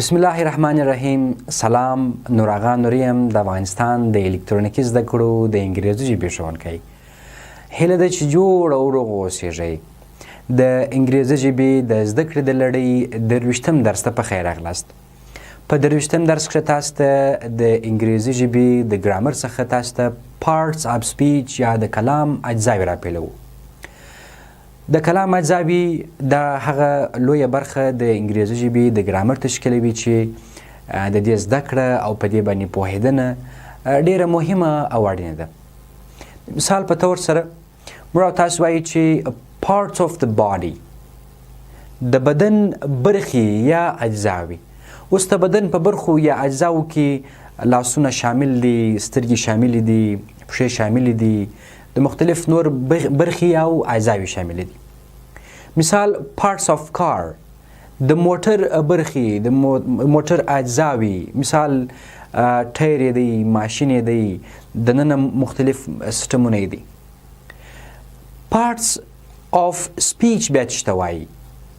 بسم الله الرحمن الرحیم. سلام، نوراغا نوریم د افغانستان د الکترونیکي زده کړو د انګریزي ژبې ښوونکی. هیله ده چې جوړ او روغ اوسېږئ. د انګریزي ژبې د زده کړې د لړۍ 23م درس ته په خیر راغلاست. په 23م درس کې تاسو ته د انګریزي ژبې د ګرامر څخه تاسو ته پارټس اف سپیچ یا د کلام اجزاوي راپیلو. د کلام اجزاوي د هغه لویه برخه د انګریزي ژبې د ګرامر تشکیلوي چې د دې زده کړه او په دې باندې پوهېدنه ډیره مهمه او اړینه ده. مثال په طور سره موږ تاسو وایي چې parts of the body د بدن برخې یا اجزاوي. اوس د بدن په برخو یا اجزاو کې لاسونه شامل دي، سترګې شامل دي، پښې شامل دي، د مختلف نور برخې او اجزاوي شامل دي. مثال parts of car د موټر برخې، د موټر اجزاوي، مثال ټایر دی، ماشین دی، د ننه مختلف سیستمونه دي. parts of speech بیا څه ته وایي؟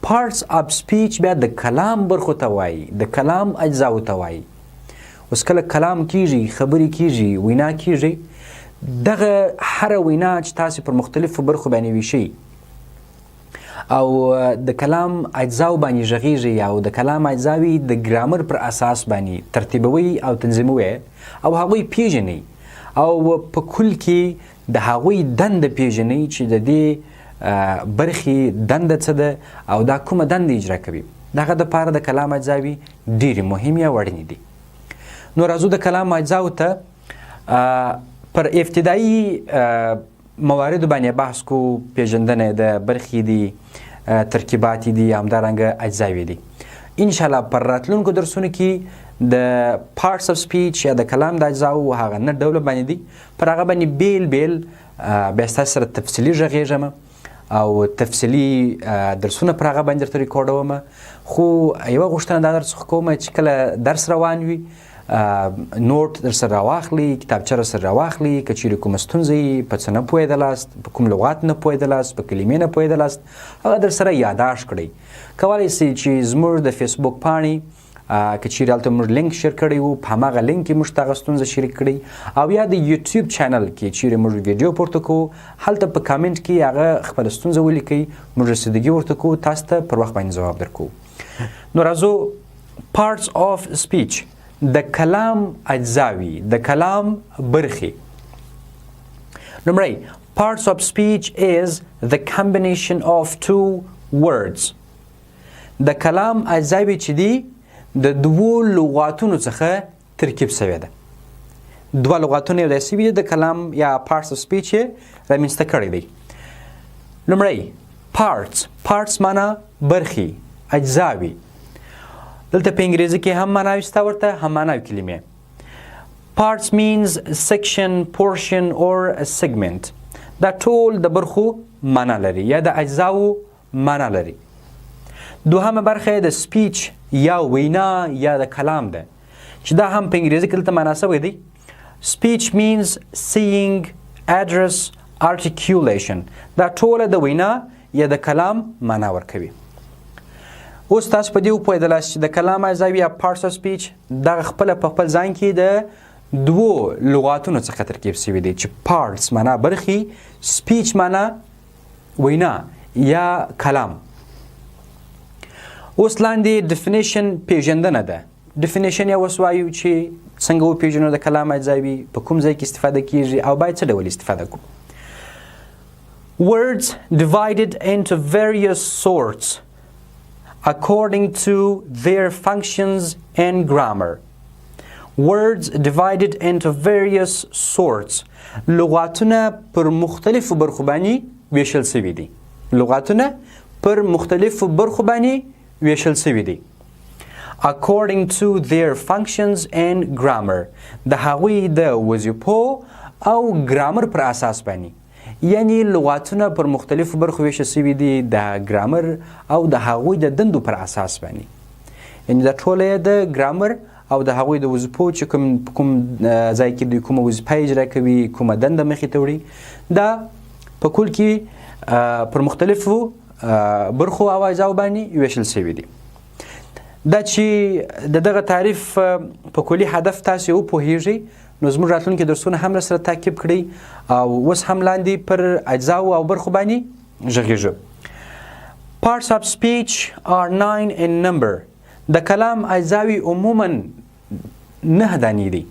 parts of speech بیا د کلام برخو ته وایي، د کلام اجزاو ته وایي. اوس کله کلام کیږي، خبرې کیږي، وینا کیږي، دغه هر وینا چې تاسو پر مختلفو برخو باندې ویشئ او د کلام اجزاو باندې غږیږي او د کلام اجزاوي د ګرامر پر اساس باندې ترتیبوي او تنظیموي او هغوی پیژنئ او په کل کې د هغوی دنده پیژنئ چې د دې برخې دنده څه ده او دا کومه دنده اجرا کوي. دغه دپاره د کلام اجزاوي ډېرې مهمې او اړینې دي. نو راځو د کلام اجزاو ته پر ابتدایي مواردو باندې بحث کو. پیژندنه د برخې دي، ترکیبات دي، همدارنګه اجزاوي دي. انشاءالله پر راتلونکو درسونو کې د پارټس اف سپیچ یا د کلام د اجزاو هغه نه ډوله باندې دي، پر هغه باندې بیل بیل بیا ستاسو سره تفصیلي غږیږم او تفصیلي درسونه پر هغه باندې درته ریکارډوم. خو یوه غوښتنه دا درڅخه کوم چې کله درس روان وي نوټ در سره راواخلي، کتابچه در سره راواخلي. که چیرې کومه ستونزه یې په څه نه پوهېدلاست، په کوم لغات نه پوهېدلاست، په کلمې نه پوهېدلاست، هغه در سره یاداشت کړئ. کولی سئ چې زموږ د فیسبوک پاڼې که چیرې هلته موږ لینک شیر کړی وو، په هماغه لینک کې موږ ته هغه ستونزه شریک کړئ او یا د یوټیوب چینل کې چیرې موږ ویډیو پورته کوو هلته په کامنټ کې هغه خپله ستونزه ولیکئ، موږ رسیدګي ورته کوو، تاسو ته پر وخت باندې ځواب درکوو. نو راځو پارټس اف سپیچ د کلام اجزاوي، د کلام برخې. لومړی parts of speech is the combination of two words. د کلام اجزاوي چې دي د دوو لغاتونو څخه ترکیب شوی ده. دوه لغاتونه یو داسې دي د کلام یا parts of speech یې رامنځته کړی دی. لومړی parts معنا برخې، اجزاوي. دلته په انګریزي کې هم معناوي شته ورته، هم معناوي کلمې. parts means section, portion or a segment. دا ټول د برخو معنا لري یا د اجزاو معنا لري. دوهمه برخه د سپیچ یا وینا یا د کلام ده چې دا هم په انګریزي کې دلته معنا شوی دی. speech means saying, address, articulation. دا ټول د وینا یا د کلام معنا ورکوي. اوس تاسو په دې وپوهېدلاست چې د کلام اجزاوي یا پارټس اف سپیچ دغه خپله په خپل ځان کې د دوو لغاتونو څخه ترکیب شوي دي چې پارټس معنا برخې، سپیچ معنا وینا یا کلام. اوس لاندې ډیفینیشن پیژندنه ده. ډیفینیشن یې اوس وایو چې څنګه وپېژنو د کلام اجزاوي، په کوم ځای کې استفاده کیږي او باید څه ډول استفاده کړو. Words divided into various sorts according to their functions and grammar. Words divided into various sorts. لغاتونه پر مختلفو برخو باندې ویشل شوي دي. لغاتونه پر مختلفو برخو باندې ویشل شوي دي. according to their functions and grammar. د هغوی د وظیفو او ګرامر پر اساس باندې. یعنی لغاتونه پر مختلفو برخو ویشل شوي دي د ګرامر او د هغوی د دندو پر اساس باندې. یعنی دا ټول یې د ګرامر او د هغوی د وظیفو چې کوم ځای کې دوی کومه وظیفه اجرا کوي، کومه دنده مخې ته وړي، دا په کل کې پر مختلفو برخو او اجزاو باندې ویشل شوي دي. دا چې د دغه تعریف په کلي هدف تاسې وپوهیږئ نو زموږ راتلونکي درسونه هم سره تعقیب کړئ او اوس هم لاندې پر اجزاو او برخو باندې غږیږو. Parts of speech are 9 in number. د کلام اجزاوي عموما 9 دانې دي.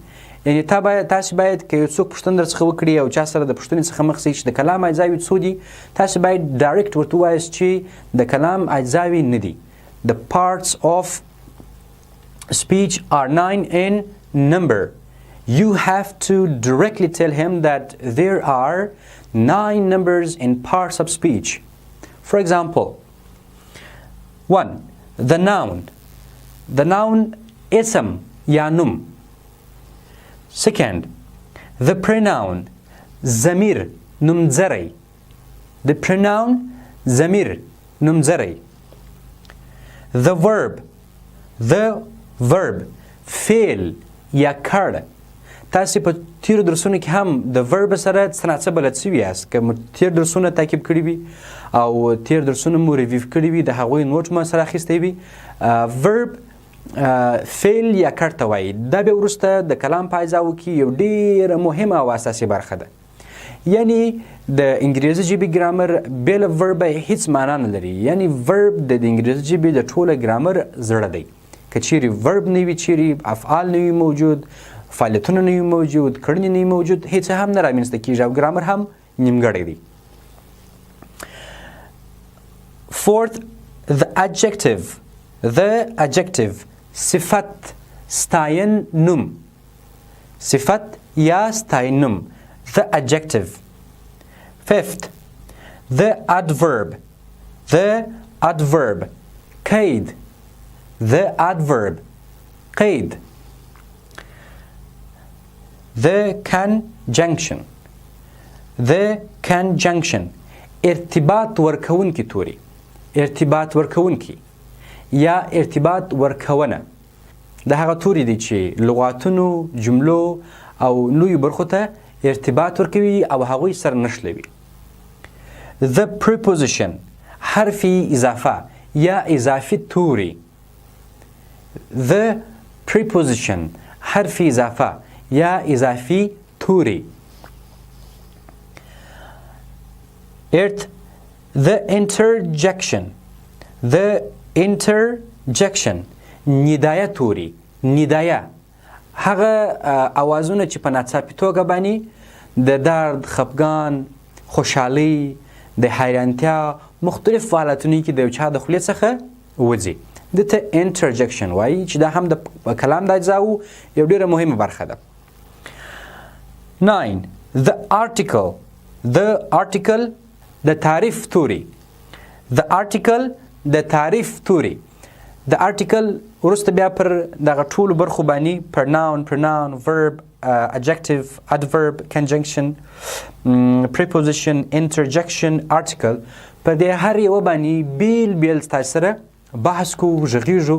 یعنې تاسې باید که یو څوک پوښتنه درڅخه وکړي او چا سره د پوښتنې څخه مخ شئ چې د کلام اجزاوي څو دي، تاسې باید ډایرکټ ورته ووایاست چې د کلام اجزاوي نه دي. The parts of speech are 9 in number. You have to directly tell him that there are 9 numbers in parts of speech. For example, 1. The noun. The noun اسم یا نوم. Second, the pronoun ضمیر نومځری. The pronoun ضمیر نومځری. The verb فعل یا کړ. تاسې په تیرو درسونو کې هم د ورب سره څه ناڅه بلد سوي یاست. که مو تیر درسونه تعقیب کړي وي او تیر درسونه مو ریویو کړي وي، د هغوی نوټ مو سره اخیستی وي. ورب فعل یا کړ ته وایي. دا بیا وروسته د کلام په اجزاو کې یو ډېره مهمه او اساسي برخه ده. یعنی د انګریزي ژبې ګرامر بې له وربه هیڅ معنا نه لري. یعنی ورب د انګریزي ژبې د ټوله ګرامر زړه دی. که چیرې ورب نه وي، چیرې افعال نه وي موجود، فعالیتونه نه وي موجود، کړنې نه وي موجود، هیڅ هم نه رامنځته کېږي او ګرامر هم نیمګړی دی. Fourth, the adjective صفت ستاین نوم. صفت یا ستاین نوم. The adjective. Fifth, the adverb. قید. The adverb قید. The conjunction ارتباط ورکونکی توری. ارتباط ورکونکی یا ارتباط ورکونه د هغه توری دی چې لغاتونو، جملو او نویو برخو ته ارتباط ورکوي او هغوی سره نښلوي. The preposition حرفی اضافه یا اضافي توری. The preposition حرفی اضافه یا اضافي توری. Eighth, the interjection ندایه توری. ندایه هغه اوازونه چې په ناڅاپي توګه باندې د درد، خفګان، خوشحالۍ، د حیرانتیا مختلف حالتونه کې د یو چا د خولې څخه وځي. دې ته interjection وایي چې دا هم د کلام د اجزاو یو ډېره مهمه برخه ده. 9. The article د تعریف توری. The article د تعریف توری. د article وروسته بیا پر دغه ټولو برخو باندې pronoun, verb, adjective, adverb, conjunction, preposition, interjection, article په دې هر یوه باندې بیل تاسې سره بحث کوو، غږیږو.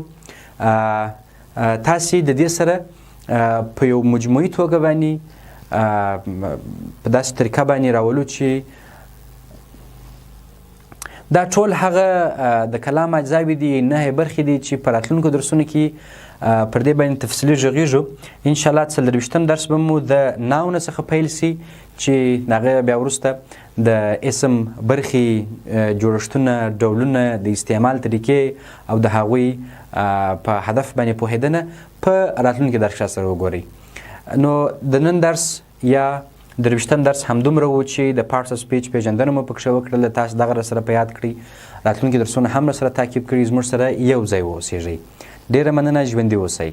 تاسې د دې سره په یو مجموعي توګه باندې په داسې طریقه باندې راولو چې دا ټول هغه د کلام اجزاوي دي، 9 برخې دي چې په راتلونکو درسونو کې پر دې باندې تفصیلي غږیږو. انشاءالله 40 درس به مو د ناونه څخه پیل سي چې هغه بیا وروسته د اسم برخې، جوړښتونه، ډولونه، د استعمال طریقې او د هغوی په هدف باندې پوهېدنه په راتلونکي درس سره وګورئ. نو د نن درس یا 23 درس همدومره و چې د پارټس اف سپیچ پېژندنه مو پکښې وکړله. تاسو دغه سره په یاد کړئ. راتلونکي درسونه هم سره تعقیب کړئ. زموږ سره یو ځای واوسېږئ. ډېره مننه. ژوندي اوسئ.